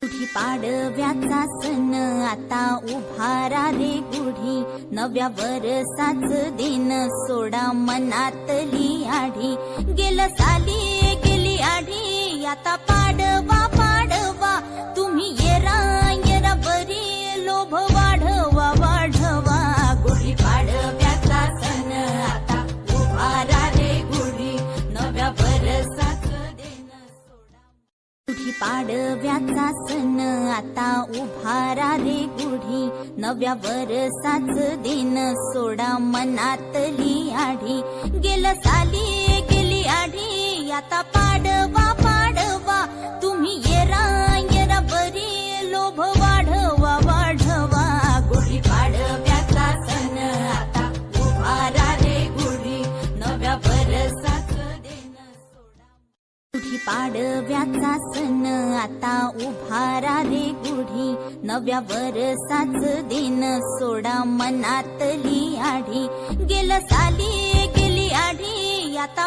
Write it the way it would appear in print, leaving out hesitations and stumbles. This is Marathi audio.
गुढी पाडव्याचा सण आता उभारा रे गुढी, नव्या वरसाच दिन सोडा मनातली आढी. गेलं साली गेली आढी, आता पाडवा पाडवा तुम्ही येरा येरा बरी, लोभ वाढवा वाढवा. गुढी पाडव्याचा सण आता उभारा रे गुढी, नव्या वरसाच दिन सोडा. गुढी पाडव्याचा सण आता उभारा रे गुढी, नव्या वरसाच दिन सोडा मनातली आढी. गेलं साली गेली आढी, आता पाडवा पाडवा तुम्ही येरा येरा बरी, लोभ वाढवा वाढवा. गुढी पाडव्याचा सण आता उभारा रे गुढी, नव्या वरसाच दिन सोडा. गुढी पाडव्याचा सण आता उभारा रे गुढी, नव्या वरसाच दिन सोडा मनातली आढी. गेलं साली गेली आढी, आता